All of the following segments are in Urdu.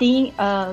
3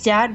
4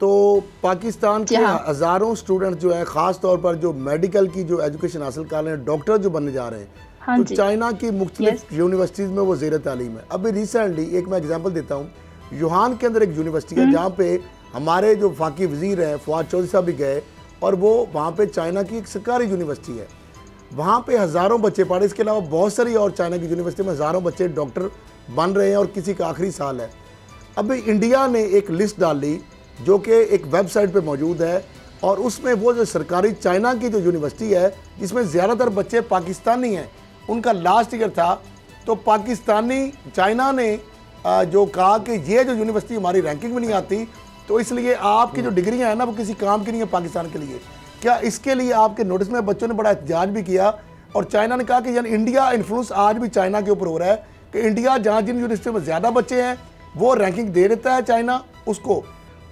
تو پاکستان کے ہزاروں اسٹوڈنٹ جو ہیں خاص طور پر جو میڈیکل کی جو ایجوکیشن حاصل کر رہے ہیں ڈاکٹر جو بننے جا رہے ہیں تو چائنا کی مختلف یونیورسٹیز میں وہ زیر تعلیم ہے. ابھی ریسنٹلی ایک میں اگزامپل دیتا ہوں, یوہان کے اندر ایک یونیورسٹی ہے جہاں پہ ہمارے جو وفاقی وزیر ہیں فواد چودھری صاحب بھی گئے, اور وہ وہاں پہ چائنا کی ایک سرکاری یونیورسٹی ہے, وہاں پہ ہزاروں بچے پڑھ رہے. اس کے علاوہ بہت ساری اور چائنا کی یونیورسٹی میں ہزاروں بچے ڈاکٹر بن رہے ہیں اور کسی کا آخری سال ہے. ابھی انڈیا نے ایک لسٹ ڈالی جو کہ ایک ویب سائٹ پہ موجود ہے, اور اس میں وہ جو سرکاری چائنا کی جو یونیورسٹی ہے جس میں زیادہ تر بچے پاکستانی ہیں, ان کا لاسٹ ایئر تھا, تو پاکستانی چائنا نے جو کہا کہ یہ جو یونیورسٹی ہماری رینکنگ میں نہیں آتی, تو اس لیے آپ کی جو ڈگریاں ہیں نا وہ کسی کام کی نہیں ہے پاکستان کے لیے. کیا اس کے لیے آپ کے نوٹس میں بچوں نے بڑا احتجاج بھی کیا, اور چائنا نے کہا کہ یعنی انڈیا انفلوئنس آج بھی چائنا کے اوپر ہو رہا ہے کہ انڈیا جہاں جن یونیورسٹیوں میں زیادہ بچے ہیں وہ رینکنگ دے دیتا ہے چائنا اس کو,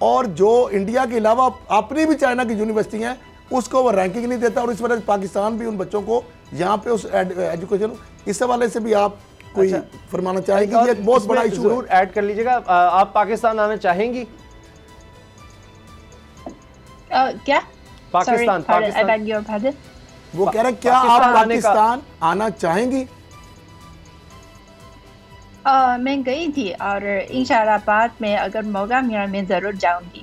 اور جو انڈیا کے علاوہ اپنی بھی چائنا کی یونیورسٹی ہیں اس کو وہ رینکنگ نہیں دیتا, اور اس وجہ سے پاکستان بھی ان بچوں کو یہاں پہ اس ایجوکیشن, اس حوالے سے بھی آپ کوئی فرمانا چاہیں گے؟ یہ ایک بہت بڑا ایشو ہے. ضرور ایڈ کر لیجیے گا. آپ پاکستان آنا چاہیں گی؟ کیا پاکستان وہ کہہ رہے ہیں کیا آپ پاکستان آنا چاہیں گی؟ میں گئی تھی, اور انشاءاللہ بعد میں اگر موقع ملا میں ضرور جاؤں گی.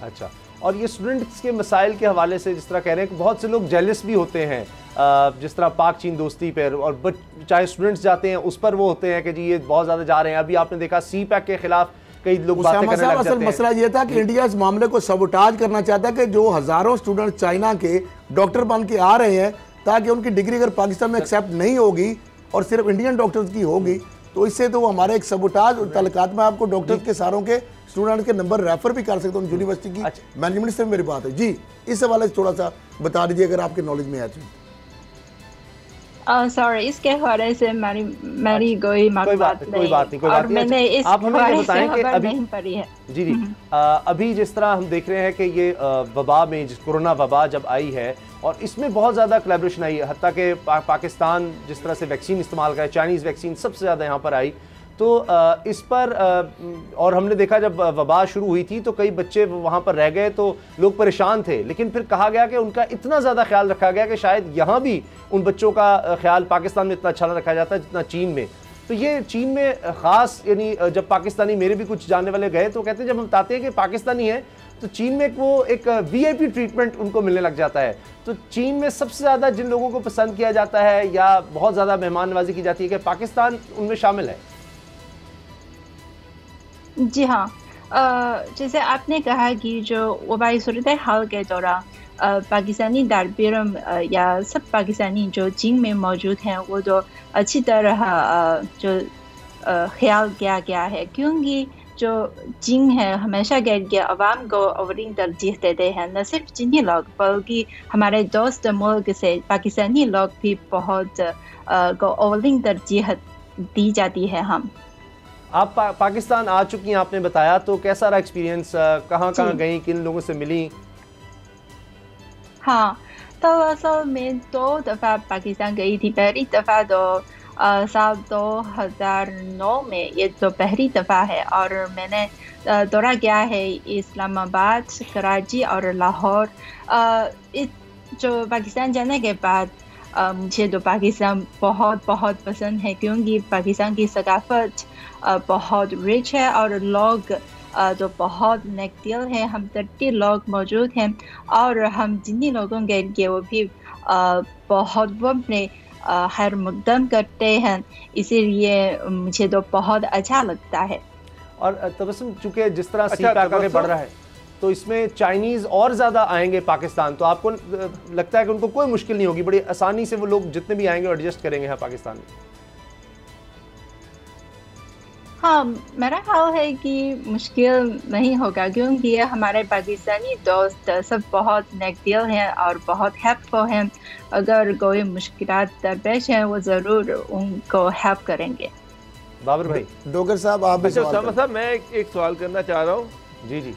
اچھا, اور یہ اسٹوڈنٹس کے مسائل کے حوالے سے جس طرح کہہ رہے ہیں کہ بہت سے لوگ جیلس بھی ہوتے ہیں, جس طرح پاک چین دوستی پر, اور چاہے اسٹوڈنٹس جاتے ہیں اس پر وہ ہوتے ہیں کہ جی یہ بہت زیادہ جا رہے ہیں. ابھی آپ نے دیکھا سی پیک کے خلاف کئی لوگ باتیں کرنے لگ جاتے ہیں. مسئلہ یہ تھا کہ انڈیا اس معاملے کو سبوٹاج کرنا چاہتا ہے کہ جو ہزاروں اسٹوڈنٹ چائنا کے ڈاکٹر بن کے آ رہے ہیں, تاکہ ان کی ڈگری اگر پاکستان میں ایکسیپٹ نہیں ہوگی اور صرف انڈین ڈاکٹرز کی ہوگی, تو اس سے تو وہ ہمارے ایک سبوٹاج اور تعلقات میں آپ کو ڈاکٹرز کے ساروں کے اسٹوڈنٹ کے نمبر ریفر بھی کر سکتا ہوں یونیورسٹی کی مینجمنٹ سے میری بات ہے. جی اس حوالے سے تھوڑا سا بتا دیجیے اگر آپ کے نالج میں ہے. سوری, اس کے حوالے سے میری کوئی معلومات نہیں, اور میں نے اس حوالے سے خبر نہیں پڑھی ہے. جی جی, ابھی جس طرح ہم دیکھ رہے ہیں کہ یہ وبا میں کورونا وبا جب آئی ہے اور اس میں بہت زیادہ کولیبریشن آئی ہے, حتیٰ کہ پاکستان جس طرح سے ویکسین استعمال کرے, چائنیز ویکسین سب سے زیادہ یہاں پر آئی, تو اس پر اور ہم نے دیکھا جب وبا شروع ہوئی تھی تو کئی بچے وہاں پر رہ گئے تو لوگ پریشان تھے, لیکن پھر کہا گیا کہ ان کا اتنا زیادہ خیال رکھا گیا کہ شاید یہاں بھی ان بچوں کا خیال پاکستان میں اتنا اچھا نہ رکھا جاتا جتنا چین میں. تو یہ چین میں خاص, یعنی جب پاکستانی میرے بھی کچھ جاننے والے گئے تو کہتے ہیں جب ہم بتاتے ہیں کہ پاکستانی ہیں تو چین میں وہ ایک وی آئی پی ٹریٹمنٹ ان کو ملنے لگ جاتا ہے. تو چین میں سب سے زیادہ جن لوگوں کو پسند کیا جاتا ہے یا بہت زیادہ مہمان نوازی کی جاتی ہے کہ پاکستان ان میں شامل ہے. جی ہاں, جیسے آپ نے کہا کہ جو وبائی صورتحال کے دوران پاکستانی طالب علم یا سب پاکستانی جو چین میں موجود ہیں وہ تو اچھی طرح جو خیال کیا گیا ہے, کیونکہ جو چین ہے ہمیشہ کے عوام کو اولین ترجیح دیتے ہیں. نہ صرف چینی لوگ بلکہ ہمارے دوست ملک سے پاکستانی لوگ بھی بہت کو اولین ترجیح دی جاتی ہے. ہم آپ پاکستان آ چکی ہیں آپ نے بتایا, تو کیسا رہا ایکسپیرینس, کہاں کہاں گئیں, کن لوگوں سے ملیں؟ ہاں, تو اصل میں 2 دفعہ پاکستان گئی تھی. پہلی دفعہ تو سال 2009 میں, یہ تو پہلی دفعہ ہے, اور میں نے دورہ کیا ہے اسلام آباد, کراچی اور لاہور. جو پاکستان جانے کے بعد مجھے تو پاکستان بہت بہت پسند ہے, کیونکہ پاکستان کی ثقافت بہت رچ ہے اور لوگ تو بہت نیک دل ہیں. ہم 30 لوگ موجود ہیں, اور ہم جتنے لوگوں کے لیے وہ بھی بہت اپنے خیر مقدم کرتے ہیں, اسی لیے مجھے تو بہت اچھا لگتا ہے. اور تبسم, چونکہ جس طرح سی پیک آگے بڑھ رہا ہے تو اس میں چائنیز اور زیادہ آئیں گے پاکستان, تو آپ کو لگتا ہے کہ ان کو کوئی مشکل نہیں ہوگی, بڑی آسانی سے وہ لوگ جتنے بھی آئیں گے ایڈجسٹ کریں گے یہاں پاکستان میں؟ ہاں, میرا خیال ہے کہ مشکل نہیں ہوگا, کیونکہ ہمارے پاکستانی دوست سب بہت نیک دل ہیں اور بہت ہیلپ فل ہیں. اگر کوئی مشکلات درپیش ہیں وہ ضرور ان کو ہیلپ کریں گے. بابر بھائی. ڈوگر صاحب آپ بھی صاحب میں ایک سوال کرنا چاہ رہا ہوں. جی جی.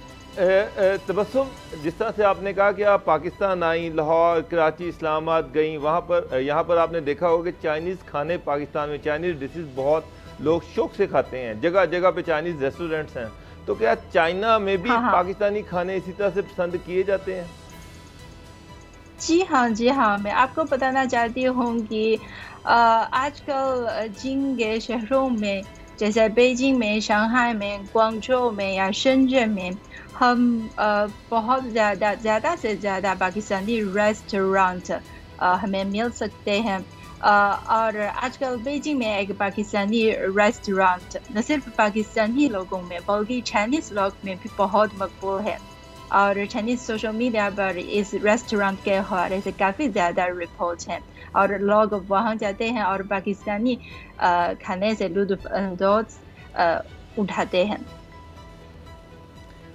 تبسم, جس طرح سے آپ نے کہا کہ آپ پاکستان آئیں, لاہور, کراچی, اسلام آباد گئیں, وہاں پر یہاں پر آپ نے دیکھا ہوگا کہ چائنیز کھانے پاکستان میں, چائنیز ڈشز بہت لوگ شوق سے کھاتے ہیں, جگہ جگہ پہ چائنیز ریسٹورنٹس ہیں. تو کیا چائنا میں بھی پاکستانی کھانے اسی طرح سے پسند کیے جاتے ہیں؟ جی ہاں، میں آپ کو بتانا چاہتی ہوں کہ آج کل جن کے شہروں میں جیسے بیجنگ میں، شنگھائی میں، گوانگزھو میں یا شنزن میں ہم بہت زیادہ سے زیادہ پاکستانی ریسٹورانٹ ہمیں مل سکتے ہیں، اور آج کل بیجنگ میں ایک پاکستانی ریسٹورانٹ نہ صرف پاکستانی لوگوں میں بلکہ چائنیز لوگ میں بھی بہت مقبول ہے، اور چائنیز سوشل میڈیا پر اس ریسٹورانٹ کے حوالے سے کافی زیادہ رپورٹ ہیں، اور لوگ وہاں جاتے ہیں اور پاکستانی کھانے سے لطف اندوز اٹھاتے ہیں۔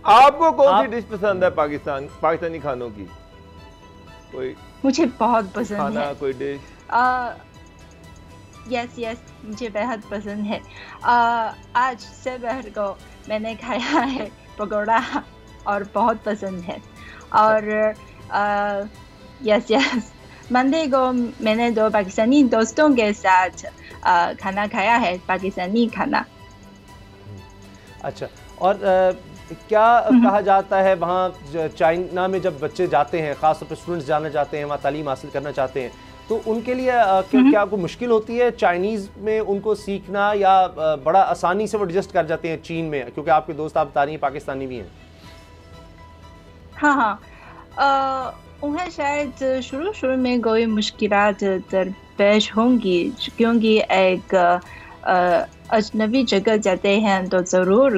آپ کو کون سی ڈش پسند ہے پاکستانی کھانوں کی؟ کوئی مجھے بہت پسند ہے کوئی ڈش؟ یس مجھے بہت پسند ہے۔ آج صبح کو میں نے کھایا ہے پکوڑا اور بہت پسند ہے، اور یس منڈے کو میں نے 2 پاکستانی دوستوں کے ساتھ کھانا کھایا ہے، پاکستانی کھانا۔ اچھا، اور کیا کہا جاتا ہے وہاں چائنا میں جب بچے جاتے ہیں، خاص طور پہ اسٹوڈنٹس جانا چاہتے ہیں، وہاں تعلیم حاصل کرنا چاہتے ہیں، تو ان کے لیے کیا کوئی مشکل ہوتی ہے چائنیز میں ان کو سیکھنا، یا بڑا آسانی سے وہ ایڈجسٹ کر جاتے ہیں چین میں، کیونکہ آپ کے دوست آپ بتا رہی ہیں پاکستانی بھی ہیں؟ ہاں انہیں شاید شروع میں کوئی مشکلات درپیش ہوں گی، کیونکہ ایک اجنبی جگہ جاتے ہیں تو ضرور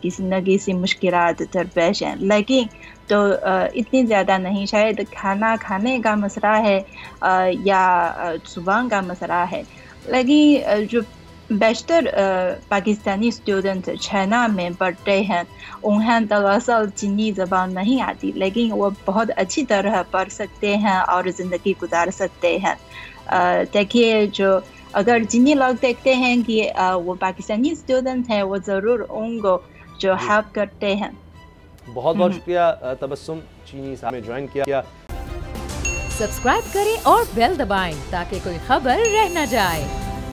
کسی نہ کسی مشکلات درپیش ہیں، لیکن تو اتنی زیادہ نہیں، شاید کھانا کھانے کا مسئلہ ہے یا زبان کا مسئلہ ہے، لیکن جو بیشتر پاکستانی اسٹوڈنٹ چائنا میں پڑھتے ہیں انہیں دراصل چینی زبان نہیں آتی، لیکن وہ بہت اچھی طرح پڑھ سکتے ہیں اور زندگی گزار سکتے ہیں۔ دیکھیے، جو اگر چینی لوگ دیکھتے ہیں کہ وہ پاکستانی اسٹوڈنٹ ہیں، وہ ضرور ان کو جو ہیلپ کرتے ہیں۔ بہت بہت شکریہ تبسم چینی صاحب نے جوائن کیا۔ سبسکرائب کریں اور بیل دبائیں تاکہ کوئی خبر رہ نہ جائے۔